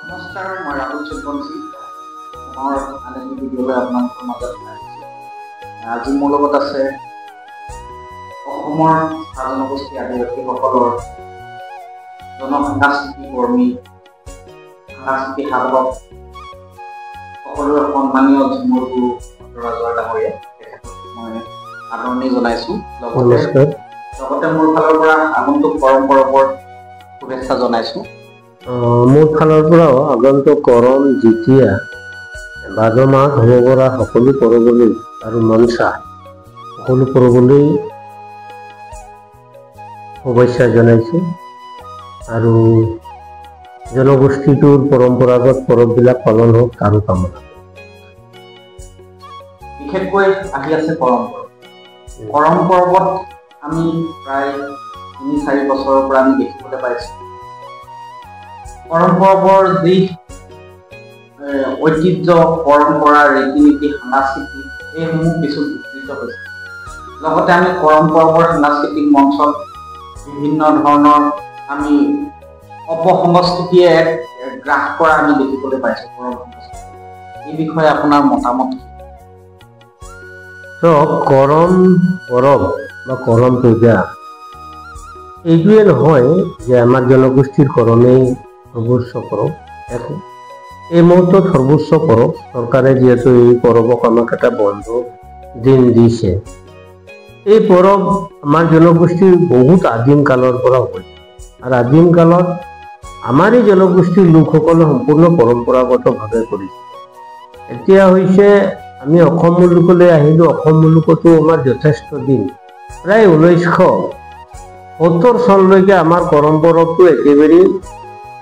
নমস্কাৰ, মই ৰাহুল চক্ৰৱৰ্তী পুনৰ আন এটি ভিডিঅ'লৈ আপোনালোকৰ মাজত আহিছোঁ। আজি মোৰ লগত আছে অসমৰ জনগোষ্ঠী আদিবাসীসকলৰ জনসাংস্কৃতিক কৰ্মী, সাংস্কৃতিক সাধক, সকলোৰে সন্মানীয় ঝুমুৰ গুৰু ৰাজুৱা ডাঙৰীয়া, তেখেতক মই আদৰণি জনাইছোঁ। লগতে মোৰ ফালৰ পৰা আগন্তুক কৰম পৰৱৰ শুভেচ্ছা জনাইছোঁ। মোৰ ফালৰ পৰাও আগন্তুক কৰম, যেতিয়া, ভাদ মাহ হ'ব পৰা সকলো পৰৱলৈ আৰু মনসা সকলো পৰৱলৈ শুভেচ্ছা জনাইছোঁ। আৰু জনগোষ্ঠীটোৰ পৰম্পৰাগত পৰৱবিলাক পালন হওক তাৰো কামনা। বিশেষকৈ আহি আছে কৰম পৰৱ। কৰম পৰৱত আমি প্ৰায় ৩-৪ বছৰৰ পৰা আমি দেখিবলৈ পাইছোঁ কৰম পৰৱৰ যি ঐতিহ্য, পৰম্পৰা, ৰীতি নীতি, সাংস্কৃতিক এইসমূহ কিছু বিকৃত হৈছে। লগতে আমি কৰম পৰৱৰ সাংস্কৃতিক মঞ্চত বিভিন্ন ধৰণৰ আমি অপসংস্কৃতিয়ে গ্ৰাস কৰা আমি দেখিবলৈ পাইছোঁ। কৰম সংস্কৃতি এই বিষয়ে আপোনাৰ মতামত কি? কৰম পৰৱ বা কৰম পূজা এইটোৱে নহয় যে আমাৰ জনগোষ্ঠীৰ কৰমেই সৰ্বোচ্চ পৰৱ। এই মুহূৰ্তত সৰ্বোচ্চ পৰৱ। চৰকাৰে যিহেতু এই পৰৱক আমাক এটা বন্ধ দিন দিছে, এই পৰৱ আমাৰ জনগোষ্ঠীৰ বহুত আদিম কালৰ পৰা হৈছে। আৰু আদিম কালত আমাৰ এই জনগোষ্ঠীৰ লোকসকলে সম্পূৰ্ণ পৰম্পৰাগতভাৱে কৰিছে। এতিয়া হৈছে আমি অসম মুলুকলৈ আহিলোঁ। অসম মুলুকতো আমাৰ যথেষ্ট দিন, প্ৰায় 1970 চনলৈকে আমাৰ কৰম পৰৱটো একেবাৰে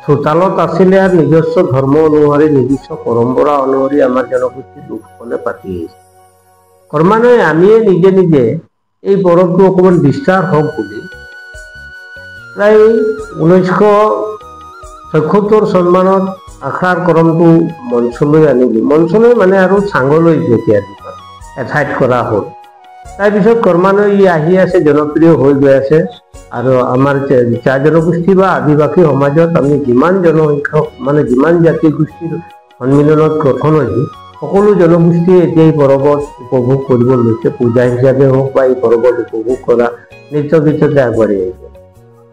চোতালত আছিলে আৰু নিজস্ব ধৰ্ম অনুসৰি, নিজস্ব পৰম্পৰা অনুসৰি আমাৰ জনগোষ্ঠীৰ লোকসকলে পাতি আহিছে। ক্ৰমান্বয়ে আমিয়ে নিজে নিজে এই পৰৱটো অকণমান বিস্তাৰ হওক বুলি প্ৰায় 1974 চনমানত আখৰাৰ কৰমটো মঞ্চলৈ আনিলোঁ। মঞ্চলৈ মানে আৰু চাঙলৈ যেতিয়া এঠাইত কৰা হ'ল, তাৰপিছত ক্ৰমান্বয়ে ই আহি আছে, জনপ্ৰিয় হৈ গৈ আছে। আৰু আমাৰ চাহ জনগোষ্ঠী বা আদিবাসী সমাজত আমি যিমান জনসংখ্যক মানে যিমান জাতি গোষ্ঠীৰ সন্মিলনত গঠন হৈছোঁ, সকলো জনগোষ্ঠীয়ে এতিয়া এই পৰৱত উপভোগ কৰিব লৈছে। পূজা হিচাপে হওক বা এই পৰৱত উপভোগ কৰা নৃত্য গীততে আগবাঢ়ি আহিছে।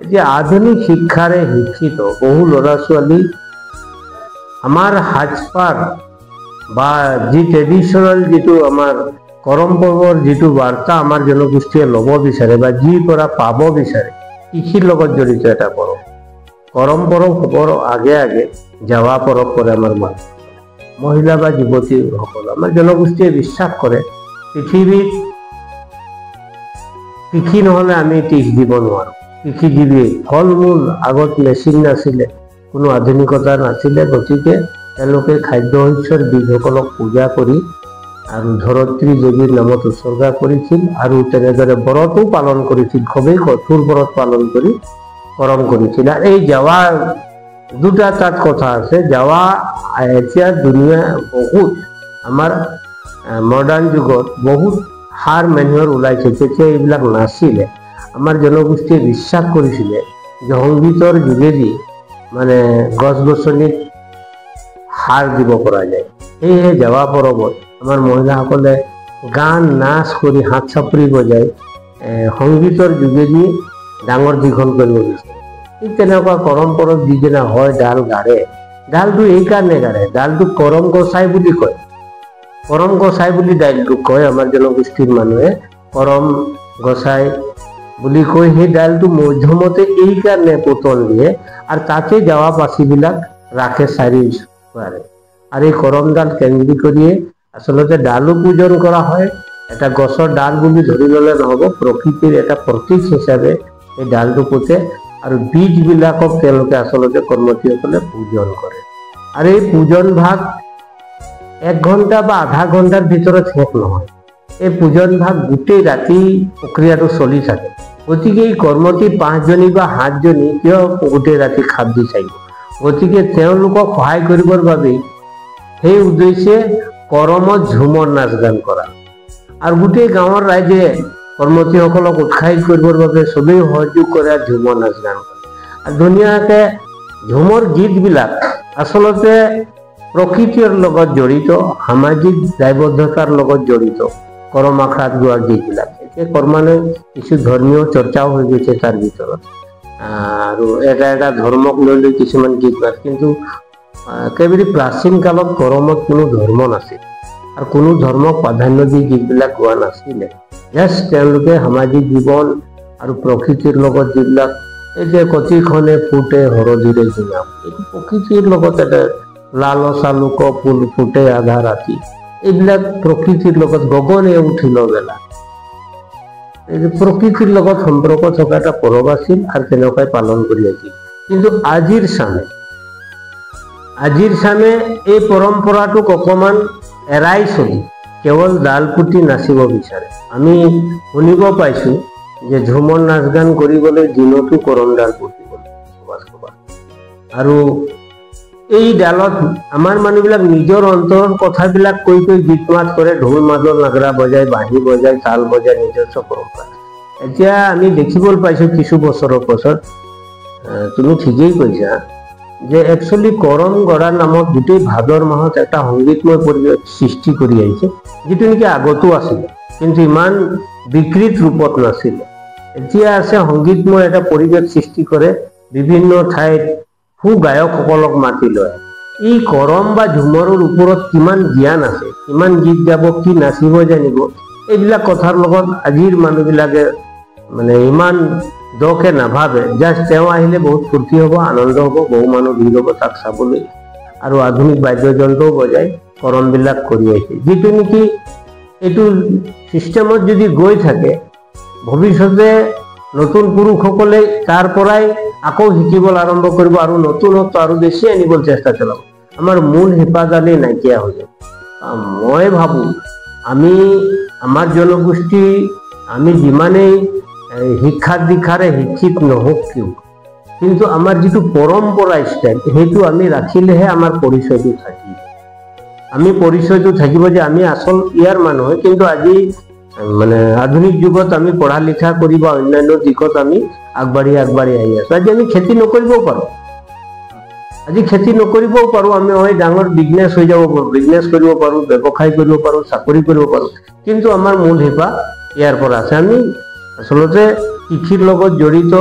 এতিয়া আধুনিক শিক্ষাৰে শিক্ষিত বহু ল'ৰা ছোৱালী আমাৰ সাজপাৰ বা যি ট্ৰেডিশ্যনেল যিটো আমাৰ কৰম পৰ্বৰ যিটো বাৰ্তা আমাৰ জনগোষ্ঠীয়ে ল'ব বিচাৰে বা যি পৰা পাব বিচাৰে, কৃষিৰ লগত জড়িত এটা পৰৱ। কৰম পৰৱ হ'বৰ আগে আগে জাৱা পৰৱ কৰে আমাৰ মহিলা বা যুৱতীসকল। আমাৰ জনগোষ্ঠীয়ে বিশ্বাস কৰে পৃথিৱীত কৃষি নহ'লে আমি টিক দিব নোৱাৰোঁ। কৃষিজীৱী, ফল মূল, আগত মেচিন নাছিলে, কোনো আধুনিকতা নাছিলে, গতিকে তেওঁলোকে খাদ্য শস্যৰ বীজসকলক পূজা কৰি আৰু ধৰিত্ৰী দেৱীৰ নামত উৎসৰ্গা কৰিছিল আৰু তেনেদৰে ব্ৰতো পালন কৰিছিল। খুবেই কঠোৰ ব্ৰত পালন কৰি কৰম কৰিছিল। আৰু এই জাৱা দুটা তাত কথা আছে। জাৱা এতিয়া দুনিয়া বহুত আমাৰ মডাৰ্ণ যুগত বহুত সাৰ মেনুৱাৰ ওলাইছে, তেতিয়া এইবিলাক নাছিলে। আমাৰ জনগোষ্ঠীয়ে বিশ্বাস কৰিছিলে যে সংগীতৰ যোগেদি মানে গছ গছনিত সাৰ দিব পৰা যায়। সেয়েহে জাৱা পৰৱত আমাৰ মহিলাসকলে গান নাচ কৰি হাত চাপৰি বজাই সংগীতৰ যোগেদি ডাঙৰ দীঘল কৰিব বিচাৰে। ঠিক তেনেকুৱা কৰম পৰৱ যিদিনা হয়, ডাল গাড়ে। ডালটো এইকাৰণে গাড়ে, ডালটো কৰম গছাই বুলি কয়। কৰম গছাই বুলি ডালটোক কয় আমাৰ জনগোষ্ঠীৰ মানুহে। কৰম গছাই বুলি কৈ সেই ডালটো মধ্যমতে এইকাৰণে পুতল দিয়ে আৰু তাতে জাৱা পাচিবিলাক ৰাখে চাৰিওফালে। আৰু এই কৰমডাল কেন্দ্ৰিক কৰিয়ে আচলতে ডালো পূজন কৰা হয়। এটা গছৰ ডাল বুলি ধৰি ল'লে নহ'ব, প্ৰকৃতিৰ এটা প্ৰতীক হিচাপে এই ডালটো পোতে আৰু বীজবিলাকক তেওঁলোকে আচলতে কৰ্মঠীসকলে পূজন কৰে। আৰু এই পূজন ভাগ 1 ঘণ্টা বা আধা ঘণ্টাৰ ভিতৰত শেষ নহয়। এই পূজন ভাগ গোটেই ৰাতি প্ৰক্ৰিয়াটো চলি থাকে। গতিকে এই কৰ্মঠী 5 জনী বা 7 জনী কিয় গোটেই ৰাতি খাপ দি থাকিব? গতিকে তেওঁলোকক সহায় কৰিবৰ বাবেই সেই উদ্দেশ্যে কৰমত ঝুমৰ নাচ গান কৰা আৰু গোটেই গাঁৱৰ ৰাইজে কৰ্মঠীসকলক উৎসাহিত কৰিবৰ বাবে চবেই সহযোগ কৰে আৰু ঝুমৰ নাচ গান কৰে। আৰু ধুনীয়াকৈ ঝুমৰ গীতবিলাক আচলতে প্ৰকৃতিৰ লগত জড়িত, সামাজিক দায়বদ্ধতাৰ লগত জড়িত কৰম আখৰাত গোৱা গীতবিলাক। এতিয়া ক্ৰমান্বয়ে কিছু ধৰ্মীয় চৰ্চাও হৈ গৈছে তাৰ ভিতৰত, আৰু এটা এটা ধৰ্মক লৈ লৈ কিছুমান গীত মাত। কিন্তু একেবাৰে প্ৰাচীন কালত কৰমত কোনো ধৰ্ম নাছিল আৰু কোনো ধৰ্মক প্ৰাধান্য দি গীতবিলাক গোৱা নাছিলে। জাষ্ট তেওঁলোকে সামাজিক জীৱন আৰু প্ৰকৃতিৰ লগত যিবিলাক, এই যে কতিখনে ফুটে হৰধিৰে জোঙা, এইটো প্ৰকৃতিৰ লগত এটা লালচা লোক ফুল ফুটে আধা ৰাতি, এইবিলাক প্ৰকৃতিৰ লগত গগনে উঠিল বেলা, এই যে প্ৰকৃতিৰ লগত সম্পৰ্ক থকা এটা পৰৱ আছিল আৰু তেনেকুৱাই পালন কৰি আছিল। কিন্তু আজিৰ চামে এই পৰম্পৰাটোক অকণমান এৰাই চলি কেৱল ডাল পুতি নাচিব বিচাৰে। আমি শুনিব পাইছো যে ঝুমৰ নাচ গান কৰিবলৈ দিনতো কৰম ডাল পুতিব আৰু এই ডালত আমাৰ মানুহবিলাক নিজৰ অন্তৰৰ কথাবিলাক কৈ কৈ গীত মাত কৰে, ঢোল মাদল নাগৰা বজাই, বাঁহী বজাই, তাল বজাই, নিজস্ব পৰম্পৰা। এতিয়া আমি দেখিবলৈ পাইছো কিছু বছৰৰ পাছত, তুমি ঠিকেই কৈছা যে একচুৱেলি কৰম গড়াৰ নামত গোটেই ভাদৰ মাহত এটা সংগীতময় পৰিৱেশ সৃষ্টি কৰি আহিছে, যিটো নেকি আগতো আছিলে কিন্তু ইমান বিকৃত ৰূপত নাছিলে। এতিয়া আছে সংগীতময় এটা পৰিৱেশ সৃষ্টি কৰে, বিভিন্ন ঠাইত গায়কসকলক মাতি লয়। এই কৰম বা ঝুমৰৰ ওপৰত কিমান জ্ঞান আছে, কিমান গীত গাব, কি নাচিব জানিব, এইবিলাক কথাৰ লগত আজিৰ মানুহবিলাকে মানে ইমান দকে নাভাবে। জাষ্ট তেওঁ আহিলে বহুত ফূৰ্তি হ'ব, আনন্দ হ'ব, বহু মানুহ ভিৰ হ'ব তাক চাবলৈ, আৰু আধুনিক বাদ্যযন্ত্ৰও বজাই কৰমবিলাক কৰি আহিছে। যিটো নেকি এইটো চিষ্টেমত যদি গৈ থাকে, ভৱিষ্যতে নতুন পুৰুষসকলে তাৰ পৰাই আকৌ শিকিবলৈ আৰম্ভ কৰিব আৰু নতুনত্ব আৰু বেছি আনিবলৈ চেষ্টা চলাব। আমাৰ মূল হেঁপাহডালেই নাইকিয়া হৈ যাব। মই ভাবোঁ আমাৰ জনগোষ্ঠী আমি যিমানেই শিক্ষা দীক্ষাৰে শিক্ষিত নহওক কিয়, কিন্তু আমাৰ যিটো পৰম্পৰা ষ্টাইল সেইটো আমি ৰাখিলেহে আমাৰ পৰিচয়টো থাকিব। আমি পৰিচয়টো থাকিব যে আমি আচল ইয়াৰ মানুহ। কিন্তু আজি মানে আধুনিক যুগত আমি পঢ়া লিখা কৰি বা অন্যান্য দিশত আমি আগবাঢ়ি আহি আছো। আজি আমি খেতি নকৰিবও পাৰোঁ, আমি ডাঙৰ বিজনেছ হৈ যাব পাৰোঁ, বিজনেছ কৰিব পাৰোঁ, ব্যৱসায় কৰিব পাৰোঁ, চাকৰি কৰিব পাৰোঁ, কিন্তু আমাৰ মূল হেঁপাহ ইয়াৰ পৰা আছে। আমি আচলতে কৃষিৰ লগত জড়িত,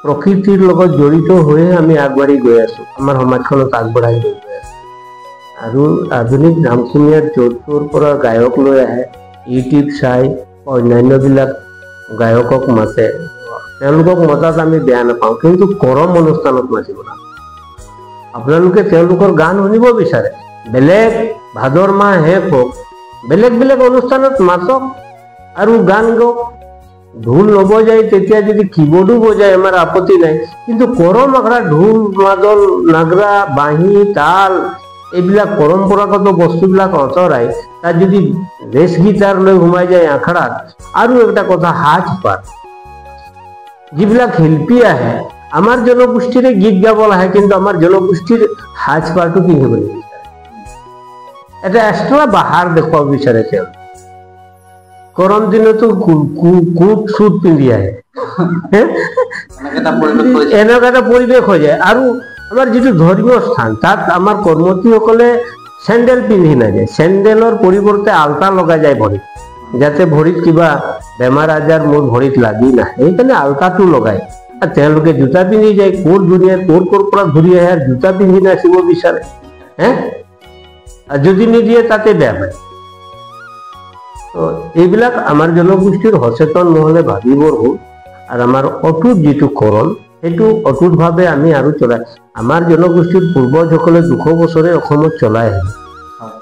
প্ৰকৃতিৰ লগত জড়িত হৈয়ে আমি আগবাঢ়ি গৈ আছো, আমাৰ সমাজখনত আগবঢ়াই গৈ আছো। আৰু আধুনিক নামখুমীয়াৰ য'ৰ ত'ৰ পৰা গায়ক লৈ আহে, ইউটিউব চাই অন্যান্যবিলাক গায়কক মাতে, তেওঁলোকক মতাত আমি বেয়া নাপাওঁ, কিন্তু কৰম অনুষ্ঠানত মাতিব না। আপোনালোকে তেওঁলোকৰ গান শুনিব বিচাৰে, বেলেগ ভাদৰ মাহ শেষ হওক, বেলেগ বেলেগ অনুষ্ঠানত মাতক আৰু গান গাওক। ঢোল নবজাই তেতিয়া যদি কিবৰ্ডো বজায় আমাৰ আপত্তি নাই, কিন্তু কৰম আখৰা ঢোল মাদল নাগৰা বাঁহী তাল এইবিলাক পৰম্পৰাগত বস্তুবিলাক আঁতৰাই তাত যদি ৰেচ গীটাৰ লৈ সোমাই যায় আখৰাত, আৰু এটা কথা সাজ পাত, যিবিলাক শিল্পী আহে আমাৰ জনগোষ্ঠীৰে গীত গাবলৈ আহে, কিন্তু আমাৰ জনগোষ্ঠীৰ সাজ পাৰটো পিন্ধিব নিবিচাৰে, এটা এক্সট্ৰা বাহাৰ দেখুৱাব বিচাৰে। তেওঁ গৰম দিনতো কোট চুট পিন্ধি আহে, এনেকুৱা এটা পৰিৱেশ হৈ যায়। আৰু আমাৰ যিটো ধৰ্মীয় স্থান তাত আমাৰ কৰ্মঠীসকলে চেণ্ডেল পিন্ধি নাযায়, চেণ্ডেলৰ পৰিৱৰ্তে আলতা লগাই যায় ভৰিত, যাতে ভৰিত কিবা বেমাৰ আজাৰ মোৰ ভৰিত লাগি নাহে, সেইকাৰণে আলতাটো লগায়। আৰু তেওঁলোকে জোতা পিন্ধি যায়, ক'ৰ দুনিয়াত ক'ৰ পৰা ঘূৰি আহে আৰু জোতা পিন্ধি নাচিব বিচাৰে, আৰু যদি নিদিয়ে তাতে বেয়া পায়। এইবিলাক আমাৰ জনগোষ্ঠীৰ সচেতন নহ'লে ভাবিবৰ হ'ল। আৰু আমাৰ অটুট যিটো কৰম সেইটো অটুটভাৱে আমি আৰু চলাই, আমাৰ জনগোষ্ঠীৰ পূৰ্বজসকলে 200 বছৰে অসমত চলাই আহিলে।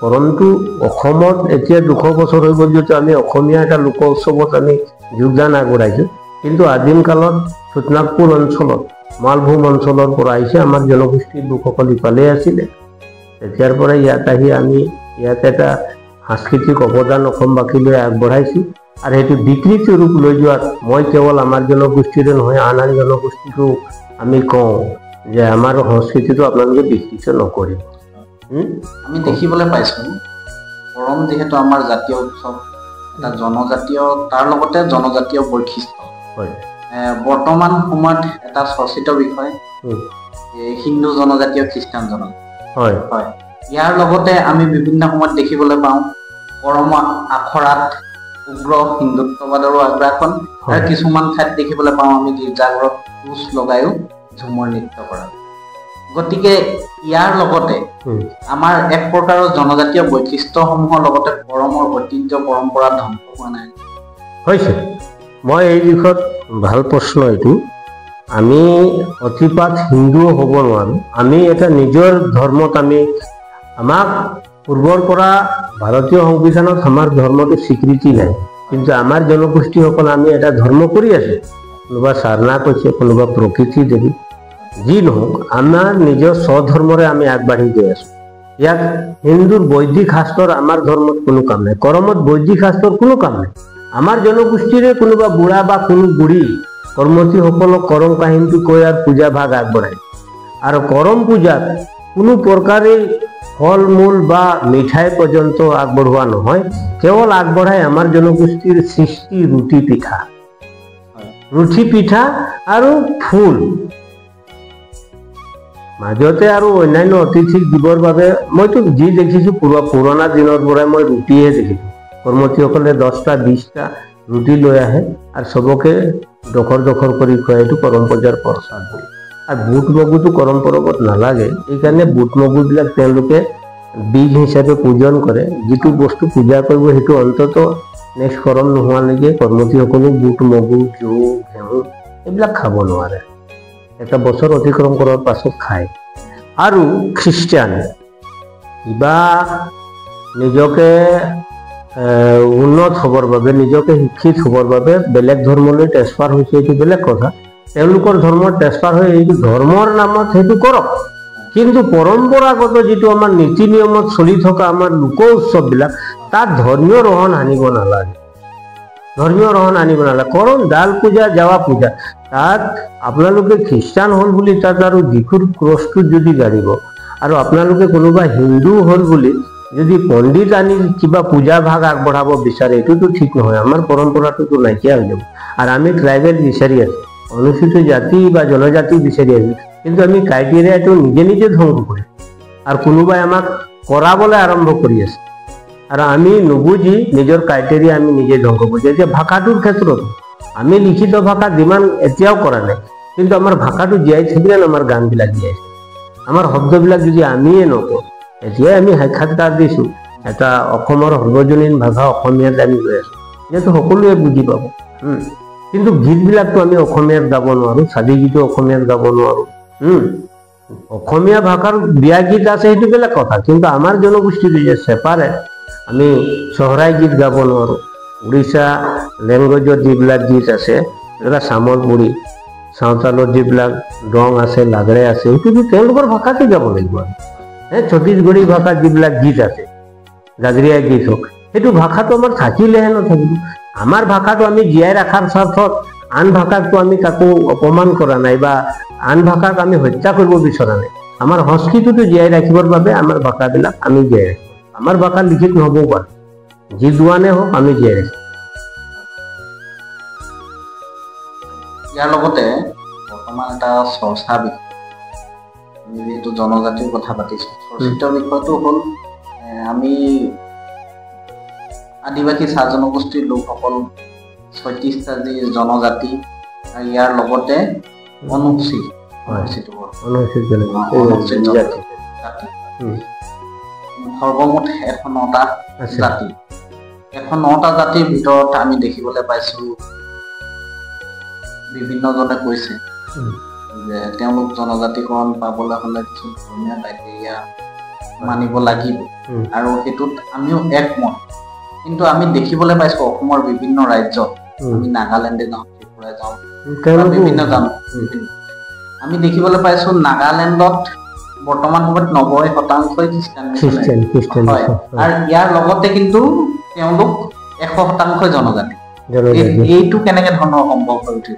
কৰমটো অসমত এতিয়া 200 বছৰ হৈ গ'ল যিহেতু আমি অসমীয়া এটা লোক উৎসৱত আমি যোগদান আগবঢ়াইছোঁ, কিন্তু আদিম কালত চুটনাগপুৰ অঞ্চলত মালভূম অঞ্চলৰ পৰা আহিছে আমাৰ জনগোষ্ঠীৰ লোকসকল ইফালে আছিলে। তেতিয়াৰ পৰা ইয়াত আহি আমি ইয়াত এটা সাংস্কৃতিক অৱদান অসমবাসীলৈ আগবঢ়াইছোঁ, আৰু সেইটো বিকৃত ৰূপ লৈ যোৱাত মই কেৱল আমাৰ জনগোষ্ঠীৰে নহয় আন আন জনগোষ্ঠীকো আমি কওঁ যে আমাৰ সংস্কৃতিটো আপোনালোকে বিকৃত নকৰিব। আমি দেখিবলৈ পাইছোঁ কৰম যিহেতু আমাৰ জাতীয় উৎসৱ, এটা জনজাতীয়, তাৰ লগতে জনজাতীয় বৈশিষ্ট্য। বৰ্তমান সময়ত এটা চৰ্চিত বিষয় হিন্দু জনজাতীয় খ্ৰীষ্টান জনজাতীয়, হয় হয় ইয়াৰ লগতে আমি বিভিন্ন সময়ত দেখিবলৈ পাওঁ পৰম আখৰাত উগ্ৰ হিন্দুত্ববাদৰো আগ্ৰাসন আৰু কিছুমান ঠাইত দেখিবলৈ পাওঁ আমি গীৰ্জাঘৰত ক্ৰুচ লগায়ো ঝুমৰ নৃত্য কৰা গতিকে ইয়াৰ লগতে আমাৰ এক প্ৰকাৰৰ জনজাতীয় বৈশিষ্ট্যসমূহৰ লগতে পৰমৰ ঐতিহ্য পৰম্পৰা ধ্বংস হোৱা নাই হৈছে মই এই বিষয়ত ভাল প্ৰশ্ন এইটো আমি অতিপাত হিন্দুও হ'ব নোৱাৰোঁ আমি এটা নিজৰ ধৰ্মত আমি আমাক পূৰ্বৰ পৰা ভাৰতীয় সংবিধানত আমাৰ ধৰ্মটো স্বীকৃতি নাই কিন্তু আমাৰ জনগোষ্ঠীসকল আমি এটা ধৰ্ম কৰি আছো কোনোবা সাৰনা কৈছে কোনোবা প্ৰকৃতি দেৱী যি নহওক আমাৰ নিজৰ স্বধৰ্মৰে আমি আগবাঢ়ি গৈ আছো ইয়াক হিন্দুৰ বৈদিক শাস্ত্ৰৰ আমাৰ ধৰ্মত কোনো কাম নাই কৰমত বৈদিক শাস্ত্ৰৰ কোনো কাম নাই আমাৰ জনগোষ্ঠীৰে কোনোবা বুঢ়া বা কোনো বুঢ়ী কৰ্মঠীসকলক কৰম কাহিনীটো কৈ আৰু পূজা ভাগ আগবঢ়ায় আৰু কৰম পূজাত কোনো প্ৰকাৰে ফল মূল বা মিঠাই পৰ্যন্ত আগবঢ়োৱা নহয় কেৱল আগবঢ়ায় আমাৰ জনগোষ্ঠীৰ সৃষ্টি ৰুটি পিঠা আৰু ফুল মাজতে আৰু অন্যান্য অতিথিক দিবৰ বাবে মইতো যি দেখিছোঁ পুৰণা দিনৰ পৰাই মই ৰুটিহে দেখিছোঁ কৰ্মঠীসকলে 10টা 20টা ৰুটি লৈ আহে আৰু চবকে দখৰ কৰি খুৱাই এইটো কৰম পূজাৰ প্ৰসাদ বুলি আৰু বুট মগুটো কৰম পৰৱত নালাগে এইকাৰণে বুট মগুবিলাক তেওঁলোকে বীজ হিচাপে পূজন কৰে যিটো বস্তু পূজা কৰিব সেইটো অন্তত নেক্সট কৰম নোহোৱালৈকে কৰ্মঠীসকলেও বুট মগু জৌ ঘেঁহু এইবিলাক খাব নোৱাৰে এটা বছৰ অতিক্ৰম কৰাৰ পাছত খায় আৰু খ্ৰীষ্টিয়ান কিবা নিজকে উন্নত হ'বৰ বাবে নিজকে শিক্ষিত হ'বৰ বাবে বেলেগ ধৰ্মলৈ ট্ৰেন্সফাৰ হৈছে এইটো বেলেগ কথা তেওঁলোকৰ ধৰ্মৰ ট্ৰেন্সফাৰ হৈ এইটো ধৰ্মৰ নামত সেইটো কৰক কিন্তু পৰম্পৰাগত যিটো আমাৰ নীতি নিয়মত চলি থকা আমাৰ লোক উৎসৱবিলাক তাত ধৰ্মীয় ৰহণ আনিব নালাগে কাৰণ ডাল পূজা যাৱা পূজা তাত আপোনালোকে খ্ৰীষ্টান হ'ল বুলি তাত আৰু যিখুৰ ক্ৰছটো যদি গাড়িব আৰু আপোনালোকে কোনোবা হিন্দু হ'ল বুলি যদি পণ্ডিত আনি কিবা পূজা ভাগ আগবঢ়াব বিচাৰে এইটোতো ঠিক নহয় আমাৰ পৰম্পৰাটোতো নাইকিয়া হৈ যাব আৰু আমি ট্ৰাইবেল বিচাৰি আছো অনুসূচিত জাতি বা জনজাতি বিচাৰি আছো কিন্তু আমি ক্ৰাইটেৰিয়াটো নিজে ধ্বংস কৰি আৰু কোনোবাই আমাক কৰাবলৈ আৰম্ভ কৰি আছে আৰু আমি নুবুজি নিজৰ ক্ৰাইটেৰিয়া আমি নিজে ধ্বংস কৰিছো এতিয়া ভাষাটোৰ ক্ষেত্ৰত আমি লিখিত ভাষা যিমান এতিয়াও কৰা নাই কিন্তু আমাৰ ভাষাটো জীয়াই থাকিলে আমাৰ গানবিলাক জীয়াই থাকে আমাৰ শব্দবিলাক যদি আমিয়ে নকওঁ এতিয়াই আমি সাক্ষাৎকাৰ দিছোঁ এটা অসমৰ সৰ্বজনীন ভাষা অসমীয়াত আমি গৈ আছোঁ যিহেতু সকলোৱে বুজি পাব কিন্তু গীতবিলাকতো আমি অসমীয়াত গাব নোৱাৰোঁ ছাদি গীতো অসমীয়াত গাব নোৱাৰোঁ অসমীয়া ভাষাৰ বিয়া গীত আছে সেইটো বেলেগ কথা কিন্তু আমাৰ জনগোষ্ঠীটো যে ছেপাৰেট আমি চহৰাই গীত গাব নোৱাৰোঁ উড়িষ্যা লেংগুৱেজত যিবিলাক গীত আছে এটা চামলপুৰী চাওতালৰ যিবিলাক দং আছে লাগৰে আছে সেইটোতো তেওঁলোকৰ ভাষাতে গাব লাগিব ছত্তীশগড়ী ভাষাত যিবিলাক গীত আছে জাগৰীয়া গীত হওক সেইটো ভাষাটো আমাৰ থাকিলেহে নাথাকিব আমাৰ ভাষাটো আমি জীয়াই ৰখাৰ স্বাৰ্থত আন ভাষাকটো আমি কাকো অপমান কৰা নাই বা আন ভাষাক আমি হত্যা কৰিব বিচৰা নাই আমাৰ সংস্কৃতিটো জীয়াই ৰাখিবৰ বাবে আমাৰ ভাষাবিলাক আমি জীয়াই ৰাখিম আমাৰ ভাষা লিখিত নহ'বও পাৰে যি দুৱানে হওক আমি জীয়াই ৰাখিম ইয়াৰ লগতে বৰ্তমান এটা চৰ্চা বিষয় আমি যিহেতু জনজাতিৰ কথা পাতিছোঁ চৰ্চিত বিষয়টো হ'ল আমি আদিবাসী চাহ জনগোষ্ঠীৰ লোকসকল 36টা যি জনজাতি আৰু ইয়াৰ লগতে অনুসূচিত সৰ্বমুঠ 9টা জাতি 9টা জাতিৰ ভিতৰত আমি দেখিবলৈ পাইছোঁ বিভিন্নজনে কৈছে যে তেওঁলোক জনজাতিকৰণ পাবলৈ হ'লে কিছু ধৰ্মীয় ক্ৰাইটেৰিয়া মানিব লাগিব আৰু সেইটোত আমিও একমত কিন্তু আমি দেখিবলৈ পাইছোঁ অসমৰ বিভিন্ন ৰাজ্যত আমি নাগালেণ্ডে যাওঁ ত্ৰিপুৰা যাওঁ বিভিন্ন যাওঁ আমি দেখিবলৈ পাইছোঁ নাগালেণ্ডত বৰ্তমান সময়ত 90% খ্ৰীষ্টান হয় আৰু ইয়াৰ লগতে কিন্তু তেওঁলোক 100% জনজাতি এইটো কেনেকৈ ধৰণৰ সম্ভৱ হৈ উঠিল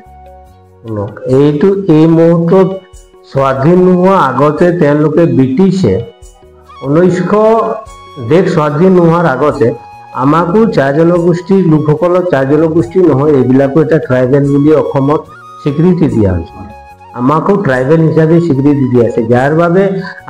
এইটো এই মুহূৰ্তত স্বাধীন নোহোৱা আগতে তেওঁলোকে ব্ৰিটিছে 1900 দেশ স্বাধীন নোহোৱাৰ আগতে আমাকো চাহ জনগোষ্ঠীৰ লোকসকলক চাহ জনগোষ্ঠী নহয় এইবিলাকো এটা ট্ৰাইবেল বুলি অসমত স্বীকৃতি দিয়া হৈছে আমাকো ট্ৰাইবেল হিচাপে স্বীকৃতি দি আছে, যাৰ বাবে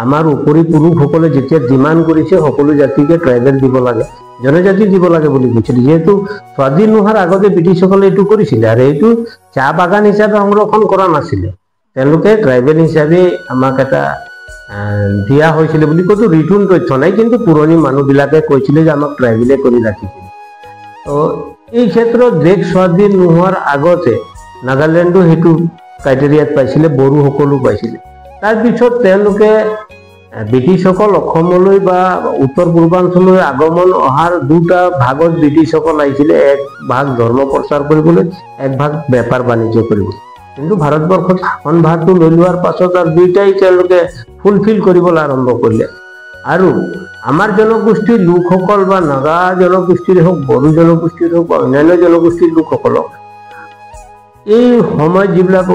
আমাৰ উপৰি পুৰুষসকলে যেতিয়া ডিমাণ্ড কৰিছে সকলো জাতিকে ট্ৰাইবেল দিব লাগে, জনজাতি দিব লাগে বুলি কৈছিল। যিহেতু স্বাধীন নোহোৱাৰ আগতে ব্ৰিটিছসকলে এইটো কৰিছিলে আৰু এইটো চাহ বাগান হিচাপে সংৰক্ষণ কৰা নাছিলে, তেওঁলোকে ট্ৰাইবেল হিচাপে আমাক এটা দিয়া হৈছিলে বুলি কৈতো ৰিটুন তথ্য নাই, কিন্তু পুৰণি মানুহবিলাকে কৈছিলে যে আমাক ট্ৰাইবেলে কৰি ৰাখিছিল। তো এই ক্ষেত্ৰত দেশ স্বাধীন নোহোৱাৰ আগতে নাগালেণ্ডো সেইটো ক্ৰাইটেৰিয়াত পাইছিলে, বড়োসকলো পাইছিলে। তাৰপিছত তেওঁলোকে ব্ৰিটিছসকল অসমলৈ বা উত্তৰ পূৰ্বাঞ্চললৈ আগমন অহাৰ দুটা ভাগত ব্ৰিটিছসকল আহিছিলে, এক ভাগ ধৰ্ম প্ৰচাৰ কৰিবলৈ, এক ভাগ বেপাৰ বাণিজ্য কৰিবলৈ। কিন্তু ভাৰতবৰ্ষত শাসনভাৰটো লৈ লোৱাৰ পাছত আৰু দুইটাই তেওঁলোকে ফুলফিল কৰিবলৈ আৰম্ভ কৰিলে। আৰু আমাৰ জনগোষ্ঠীৰ লোকসকল বা নাগা জনগোষ্ঠীৰ হওক, বড়ো জনগোষ্ঠীৰ হওক বা অন্যান্য জনগোষ্ঠীৰ লোকসকলক এই সময়ত যিবিলাক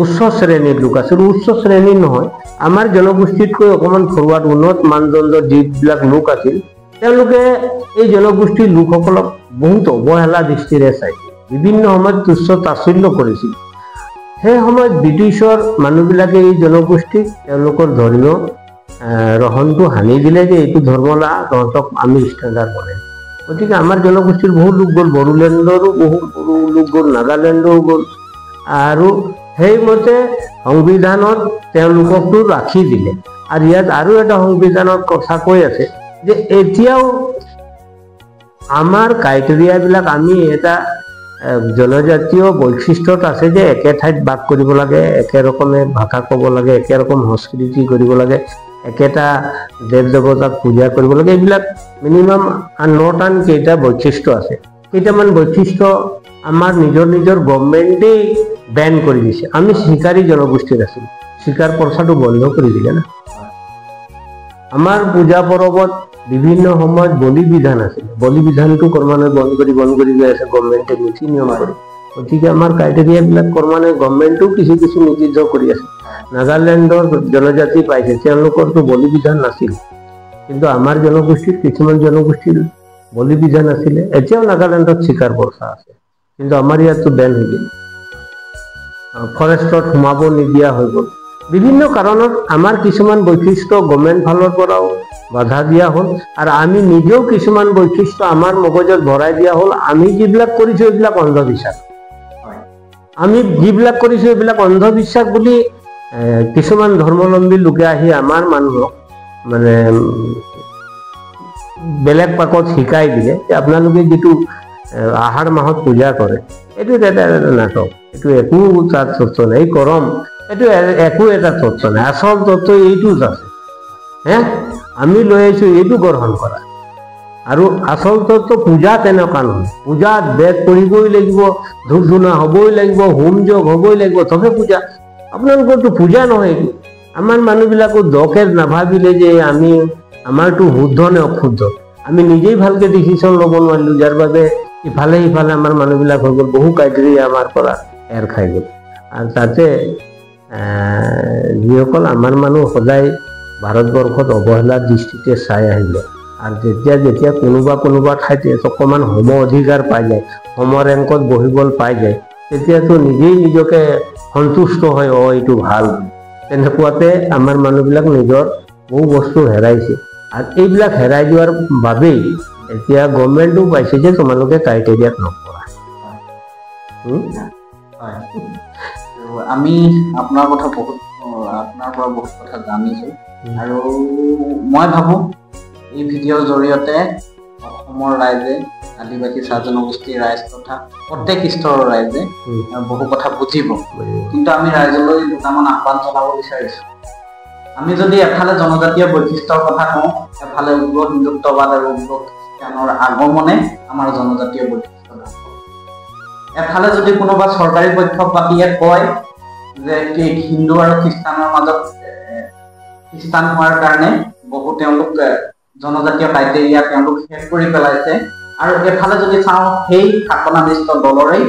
উচ্চ শ্ৰেণীৰ লোক আছিল, উচ্চ শ্ৰেণীৰ নহয়, আমাৰ জনগোষ্ঠীতকৈ অকণমান ফৰৱাৰ্ড উন্নত মানদণ্ডৰ যিবিলাক লোক আছিল, তেওঁলোকে এই জনগোষ্ঠীৰ লোকসকলক বহুত অৱহেলা দৃষ্টিৰে চাইছিল, বিভিন্ন সময়ত তুচ্ছ তাচ্ছিল্য কৰিছিল। সেই সময়ত ব্ৰিটিছৰ মানুহবিলাকে এই জনগোষ্ঠীক তেওঁলোকৰ ধৰ্মীয় ৰহনটো সানি দিলে যে এইটো ধৰ্ম লা, তহঁতক আমি ষ্টেণ্ডাৰ্ড বনাই। গতিকে আমাৰ জনগোষ্ঠীৰ বহু লোক গ'ল, বড়োলেণ্ডৰো বহু লোক গ'ল, নাগালেণ্ডৰো গ'ল, আৰু সেইমতে সংবিধানত তেওঁলোককতো ৰাখি দিলে। আৰু ইয়াত আৰু এটা সংবিধানত কথা কৈ আছে যে এতিয়াও আমাৰ ক্ৰাইটেৰিয়াবিলাক আমি এটা জনজাতীয় বৈশিষ্ট্যত আছে যে একে ঠাইত বাস কৰিব লাগে, একে ৰকমে ভাষা ক'ব লাগে, একে ৰকম সংস্কৃতি কৰিব লাগে, একেটা দেৱ দেৱতাক পূজা কৰিব লাগে। এইবিলাক মিনিমাম 9টান কেইটা বৈশিষ্ট্য আছে। কেইটামান বৈশিষ্ট্য আমাৰ নিজৰ নিজৰ গভৰ্ণমেণ্টেই বেন কৰি দিছে। আমি শিকাৰী জনগোষ্ঠীৰ আছিলোঁ, শিকাৰ প্ৰথাটো বন্ধ কৰি দিলে না। আমাৰ পূজা পৰবত বিভিন্ন সময়ত বলি বিধান আছিল, বলি বিধানটো ক্ৰমান্বয়ে বন্ধ কৰি গৈ আছে গভৰ্ণমেণ্টে নীতি নিয়ম কৰি। গতিকে আমাৰ ক্ৰাইটেৰিয়াবিলাক ক্ৰমান্বয়ে গভৰ্ণমেণ্টেও কিছু কিছু নিষিদ্ধ কৰি আছে। নাগালেণ্ডৰ জনজাতি পাইছে, তেওঁলোকৰতো বলি বিধান নাছিল, কিন্তু আমাৰ জনগোষ্ঠীৰ কিছুমান জনগোষ্ঠীৰ বলি বিধান আছিলে। এতিয়াও নাগালেণ্ডত শিকাৰ প্ৰথা আছে, কিন্তু আমাৰ ইয়াততো বেন হৈ গ'ল, ফৰেষ্টত সোমাব নিদিয়া হৈ গ'ল। বিভিন্ন কাৰণত আমাৰ কিছুমান বৈশিষ্ট্য গভৰ্ণমেণ্ট ফালৰ পৰাও বাধা দিয়া হ'ল, আৰু আমি নিজেও কিছুমান বৈশিষ্ট্য আমাৰ মগজত ভৰাই দিয়া হ'ল। আমি যিবিলাক কৰিছোঁ এইবিলাক অন্ধবিশ্বাস, আমি যিবিলাক কৰিছোঁ এইবিলাক অন্ধবিশ্বাস বুলি কিছুমান ধৰ্মাৱলম্বী লোকে আহি আমাৰ মানুহক মানে বেলেগ পাকত শিকাই দিলে যে আপোনালোকে যিটো আহাৰ মাহত পূজা কৰে এইটো এটা নাটক, এইটো একো তাৰ তথ্য নাই, কৰম এইটো একো এটা তথ্য নাই, আচল তথ্য এইটোত আছে। আমি লৈ আহিছোঁ এইটো গ্ৰহণ কৰা। আৰু আচল তথ্য পূজা তেনেকুৱা নহয়, পূজাত বেদ পঢ়িবই লাগিব, ধূপ ধূনা হ'বই লাগিব, হোম যজ্ঞ হ'বই লাগিব, তবে পূজা। আপোনালোকৰতো পূজা নহয় এইটো। আমাৰ মানুহবিলাকো দকে নাভাবিলে যে আমাৰতো শুদ্ধ নে অশুদ্ধ, আমি নিজেই ভালকে ডিচিশ্যন ল'ব নোৱাৰিলোঁ, যাৰ বাবে ইফালে সিফালে আমাৰ মানুহবিলাক হৈ গ'ল, বহু ক্ৰাইটেৰিয়া আমাৰ পৰা এৰ খাই গ'ল। আৰু তাতে যিসকল আমাৰ মানুহ সদায় ভাৰতবৰ্ষত অৱহেলাৰ দৃষ্টিতে চাই আহিলে, আৰু যেতিয়া কোনোবা ঠাইত অকণমান সম অধিকাৰ পাই যায়, সম ৰেংকত বহিবলৈ পাই যায়, তেতিয়াতো নিজেই নিজকে সন্তুষ্ট হয়, এইটো ভাল। তেনেকুৱাতে আমাৰ মানুহবিলাক নিজৰ বহু বস্তু হেৰাইছে, আৰু এইবিলাক হেৰাই যোৱাৰ বাবেই এতিয়া গভৰ্ণমেণ্টো পাইছে যে তোমালোকে ক্ৰাইটেৰিয়াত নপৰা। আমি আপোনাৰ পৰা বহুত কথা জানিছোঁ, আৰু মই ভাবোঁ এই ভিডিঅ'ৰ জৰিয়তে অসমৰ ৰাইজে, আদিবাসী চাহ জনগোষ্ঠীৰ ৰাইজ তথা প্ৰত্যেক স্তৰৰ ৰাইজে বহু কথা বুজিব। কিন্তু আমি ৰাইজলৈ দুটামান আহ্বান জনাব বিচাৰিছোঁ। আমি যদি এফালে জনজাতীয় বৈশিষ্ট্যৰ কথা কওঁ, এফালে উগ্ৰ হিন্দুত্ববাদ আৰু উগ্ৰ খ্ৰীষ্টানৰ আগমনে আমাৰ জনজাতীয় বৈশিষ্ট্য ধ্বংস। এফালে যদি কোনোবা চৰকাৰী পক্ষপাতিয়ে কয় যে হিন্দু আৰু খ্ৰীষ্টানৰ মাজত খ্ৰীষ্টান হোৱাৰ কাৰণে বহু তেওঁলোক জনজাতীয় ক্ৰাইটেৰিয়া তেওঁলোক শেষ কৰি পেলাইছে, আৰু এফালে যদি চাওঁ সেই শাসনাধিষ্ঠ দলৰেই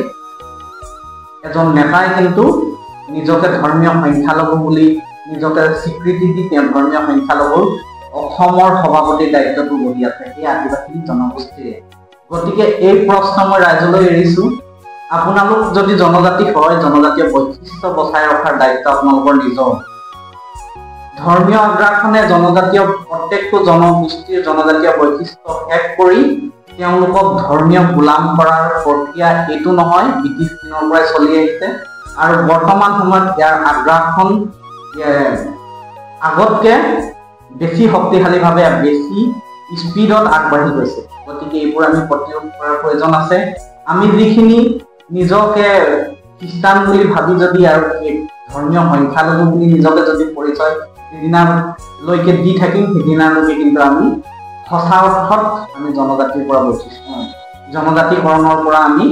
এজন নেতাই কিন্তু নিজকে ধৰ্মীয় সংখ্যালঘু বুলি নিজকে স্বীকৃতি দি তেওঁ ধৰ্মীয় সংখ্যালঘুৰ অসমৰ সভাপতিৰ দায়িত্বটো বহি আছে সেই আদিবাসী জনগোষ্ঠীৰে। গতিকে এই প্ৰশ্ন মই ৰাইজলৈ এৰিছোঁ, আপোনালোক যদি জনজাতি হয়, জনজাতীয় বৈশিষ্ট্য বচাই ৰখাৰ দায়িত্ব আপোনালোকৰ নিজৰ। ধৰ্মীয় আগ্ৰাসনে জনজাতীয় প্ৰত্যেকটো জনগোষ্ঠীৰ জনজাতীয় বৈশিষ্ট্য শেষ কৰি তেওঁলোকক ধৰ্মীয় গোলাম কৰাৰ প্ৰক্ৰিয়া এইটো নহয়, ব্ৰিটিছ দিনৰ পৰাই চলি আহিছে। আৰু বৰ্তমান সময়ত ইয়াৰ আগ্ৰাসন আগতকে বেছি শক্তিশালীভাৱে বেছি স্পীডত আগবাঢ়ি গৈছে। গতিকে এইবোৰ আমি প্ৰতিৰোধ কৰাৰ প্ৰয়োজন আছে। আমি যিখিনি নিজকে খ্ৰীষ্টান বুলি ভাবি যদি আৰু ধৰ্মীয় সংখ্যালঘু বুলি নিজকে যদি পৰিচয় যিদিনালৈকে দি থাকিম, সেইদিনালৈকে কিন্তু আমি সঁচা অৰ্থত আমি জনজাতিকৰণৰ পৰা আমি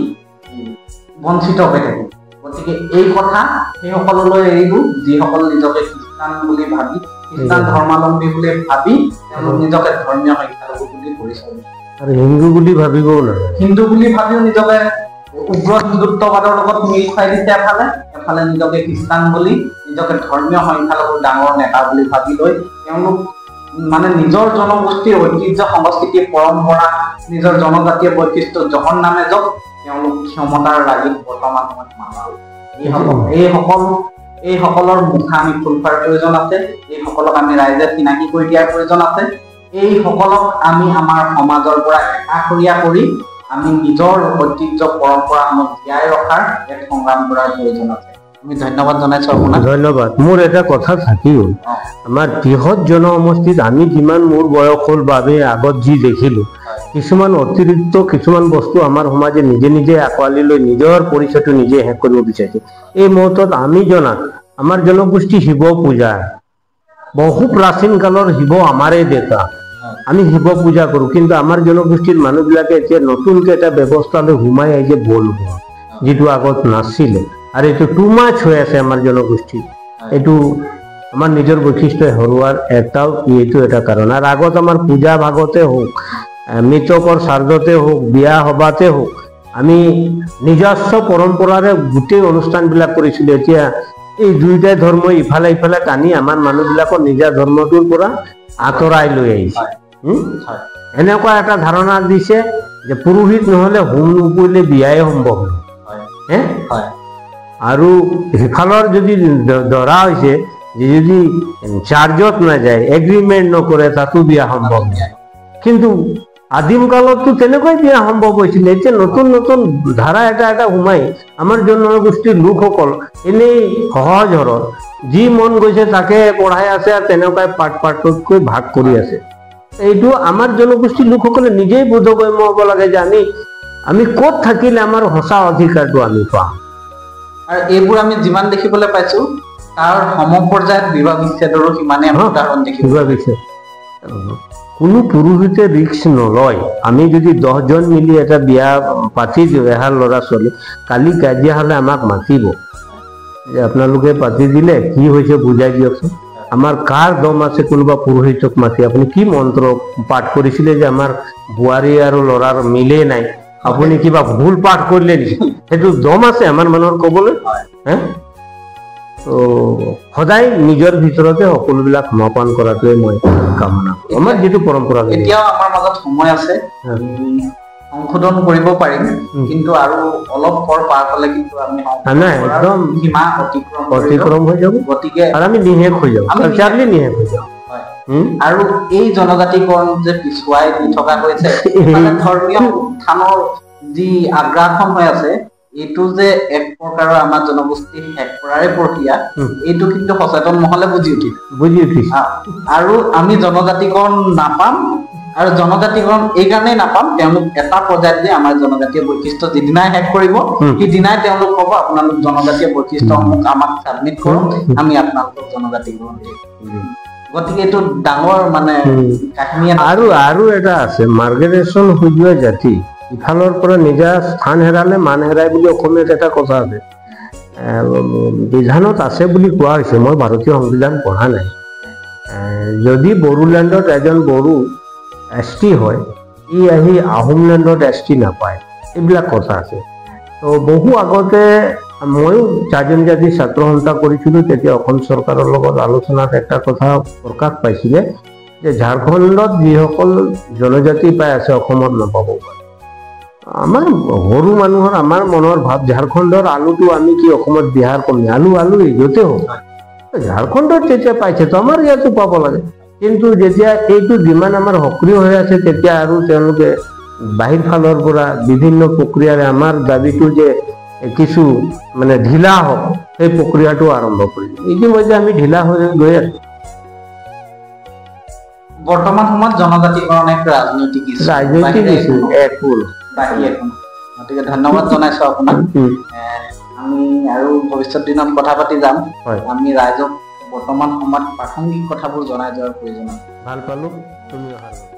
বঞ্চিত হৈ থাকিম। গতিকে এই কথা সেইসকললৈ এৰিলো যিসকল নিজকে খ্ৰীষ্টান বুলি ভাবি, খ্ৰীষ্টান ধৰ্মাৱলম্বী বুলি ভাবি তেওঁলোক নিজকে ধৰ্মীয় সংখ্যালঘু বুলি পৰিচয় দিয়ে। আৰু হিন্দু বুলি ভাবিবও নালাগে, হিন্দু বুলি ভাবিও নিজকে উগ্ৰ হিন্দুত্ববাদৰ লগত মিল খুৱাই দিছে। এফালে নিজকে খ্ৰীষ্টান বুলি, নিজকে ধৰ্মীয় সংখ্যালঘুৰ ডাঙৰ নেতা বুলি ভাবি লৈ তেওঁলোক মানে নিজৰ জনগোষ্ঠীৰ ঐতিহ্য, সংস্কৃতি, পৰম্পৰা, নিজৰ জনজাতীয় বৈশিষ্ট্য জহৰ নামে যক তেওঁলোক ক্ষমতাৰ লাগি বৰ্তমান সময়ত মাতাল। এইসকলৰ মুখা আমি খোল খোৱাৰ প্ৰয়োজন আছে। এইসকলক আমি ৰাইজে চিনাকি কৰি দিয়াৰ প্ৰয়োজন আছে। এইসকলক আমি আমাৰ সমাজৰ পৰা একাষৰীয়া কৰি আমি নিজৰ ঐতিহ্য পৰম্পৰাসমূহ জীয়াই ৰখাৰ এক সংগ্ৰাম কৰাৰ প্ৰয়োজন আছে। আমি ধন্যবাদ জনাইছো আপোনাক। ধন্যবাদ। মোৰ এটা কথা থাকিও, আমাৰ বৃহৎ জনসমষ্টিত আমি যিমান মোৰ বয়স হ'ল বাবে আগত যি দেখিলো, কিছুমান অতিৰিক্ত কিছুমান বস্তু আমাৰ সমাজে নিজে নিজে আঁকোৱালি লৈ নিজৰ পৰিচয়টো নিজে শেষ কৰিব বিচাৰিছে। এই মুহূৰ্তত আমি জনাত আমাৰ জনগোষ্ঠী শিৱ পূজা, বহু প্ৰাচীন কালৰ শিৱ আমাৰে দেউতা, আমি শিৱ পূজা কৰো। কিন্তু আমাৰ জনগোষ্ঠীৰ মানুহবিলাকে এতিয়া নতুনকে এটা ব্যৱস্থালৈ সোমাই আহিছে বল, যিটো আগত নাছিলে। আৰু এইটো টু মাছ হৈ আছে আমাৰ জনগোষ্ঠী। এইটো আমাৰ নিজৰ বৈশিষ্ট্য হেৰুৱাৰ এইটো এটা কাৰণ। আৰু আগত আমাৰ পূজা ভাগতে হওক, মৃতকৰ শ্ৰাদ্ধতে হওক, বিয়া সভাতে হওক, আমি নিজস্ব পৰম্পৰাৰে গোটেই অনুষ্ঠানবিলাক কৰিছিলোঁ। এতিয়া এই দুয়োটাই ধৰ্ম ইফালে ইফালে টানি আমাৰ মানুহবিলাকৰ নিজা ধৰ্মটোৰ পৰা আঁতৰাই লৈ আহিছে। এনেকুৱা এটা ধাৰণা দিছে যে পুৰোহিত নহলে হোম নকৰিলে বিয়াই সম্ভৱ নহয়। আৰু সিফালৰ যদি ধৰা হৈছে যে যদি চাৰ্জত নাযায়, এগ্ৰিমেণ্ট নকৰে, তাতো বিয়া সম্ভৱ নহয়। কিন্তু আদিম কালততো তেনেকৈ বিয়া সম্ভৱ হৈছিলে। এতিয়া নতুন নতুন ধাৰা এটা সোমাই আমাৰ জনগোষ্ঠীৰ লোকসকল এনেই সহজ সৰল যি মন গৈছে তাকে পঢ়াই আছে আৰু তেনেকুৱাই পাৰ্টকৈ ভাগ কৰি আছে। এইটো আমাৰ জনগোষ্ঠীৰ লোকসকলে নিজেই বোধগম্য হ'ব লাগে যে আমি ক'ত থাকিলে আমাৰ সঁচা অধিকাৰটো আমি পাম। আৰু এইবোৰ আমি যিমান দেখিবলৈ পাইছো তাৰ সমপৰ্যায়ত বিবাহ বিচ্ছেদৰো সিমানে উদাহৰণ দেখিবলৈ পাইছো। কোনো পুৰোহিতে ৰিস্ক নলয়। আমি যদি 10 জন মিলি এটা বিয়া পাতি দিওঁ, এহাল ল'ৰা ছোৱালী, কালি কাজিয়া হ'লে আমাক মাতিব যে আপোনালোকে পাতি দিলে, কি হৈছে বুজাই দিয়কচোন। আমাৰ কাৰ দম আছে কোনোবা পুৰোহিতক মাতি আপুনি কি মন্ত্ৰ পাঠ কৰিছিলে যে আমাৰ বোৱাৰী আৰু ল'ৰাৰ মিলে নাই, আপুনি কিবা ভুল পাঠ কৰিলে নেকি? সেইটো দম আছে আমাৰ মানুহৰ ক'বলৈ? সদায় নিজৰ ভিতৰতে সকলোবিলাক সমাপন কৰাটোৱে মই কামনা কৰোঁ। আমাৰ যিটো পৰম্পৰা এতিয়াও আমাৰ মাজত সময় আছে, সংশোধন কৰিব পাৰিম, কিন্তু আৰু অলপ পৰ পাৰ হ'লে কিন্তু আমি একদম সীমা অতিক্ৰম হৈ যাব। গতিকে আৰু আমি নিশেষ হৈ যাম, নিশেষ হৈ যাম। আৰু এই জনজাতিকৰণ যে পিছুৱাই দি থকা হৈছে, ধৰ্মীয় উত্থানৰ যি আগ্ৰাসন হৈ আছে, এইটো যে এক প্ৰকাৰৰ আমাৰ জনগোষ্ঠী শেষ কৰাৰে প্ৰক্ৰিয়া, এইটো কিন্তু সচেতন মহলে বুজি উঠিছে। আৰু আমি জনজাতিকৰণ নাপাম, আৰু জনজাতিকৰণ এই কাৰণেই নাপাম, তেওঁলোক এটা পৰ্যায়ত যে আমাৰ জনজাতীয় বৈশিষ্ট্য যিদিনাই শেষ কৰিব, সিদিনাই তেওঁলোক ক'ব আপোনালোক জনজাতীয় বৈশিষ্ট্যসমূহ আমাক ছাবমিট কৰক, আমি আপোনালোকক জনজাতিকৰণ দিম। গতিকে এইটো ডাঙৰ মানে কাহিনী। আৰু এটা আছে, মাৰ্গেৰেশ্যন হৈ যোৱা জাতি ইফালৰ পৰা নিজা স্থান হেৰালে মান হেৰাই বুলি অসমীয়াত এটা কথা আছে, বিধানত আছে বুলি কোৱা হৈছে। মই ভাৰতীয় সংবিধান পঢ়া নাই। যদি বড়োলেণ্ডত এজন বড়ো ST হয়, ই আহি আহোমলেণ্ডত ST নাপায়, এইবিলাক কথা আছে। তো বহু আগতে ময়ো চাৰজন জাতিৰ ছাত্ৰ সন্থা কৰিছিলোঁ, তেতিয়া অসম চৰকাৰৰ লগত আলোচনাত এটা কথা প্ৰকাশ পাইছিলে যে ঝাৰখণ্ডত যিসকল জনজাতি পাই আছে অসমত নাপাব পাৰে। আমাৰ সৰু মানুহৰ আমাৰ মনৰ ভাৱ ঝাৰখণ্ডৰ আলুটো আমি কি অসমত বিহাৰ কমি আলু য'তে হওক ঝাৰখণ্ডত যেতিয়া পাইছে তো আমাৰ ইয়াতো পাব লাগে কিন্তু যেতিয়া এইটো যিমান আমাৰ সক্ৰিয় হৈ আছে তেতিয়া আৰু তেওঁলোকে বাহিৰ ফালৰ পৰা বিভিন্ন প্ৰক্ৰিয়াৰে আমাৰ দাবীটো যে কিছু মানে ঢিলা হওক সেই প্ৰক্ৰিয়াটো আৰম্ভ কৰিছে ইতিমধ্যে আমি ঢিলা হৈ গৈ আছো বৰ্তমান সময়ত জনজাতিকৰণ এক ৰাজনৈতিক ইছ্যু একো গতিকে ধন্যবাদ জনাইছো আপোনাক আমি আৰু ভৱিষ্যত দিনত কথা পাতি যাম আমি ৰাইজক বৰ্তমান সময়ত প্ৰাসংগিক কথাবোৰ জনাই যোৱাৰ প্ৰয়োজন ভাল পালো তুমি অহাৰ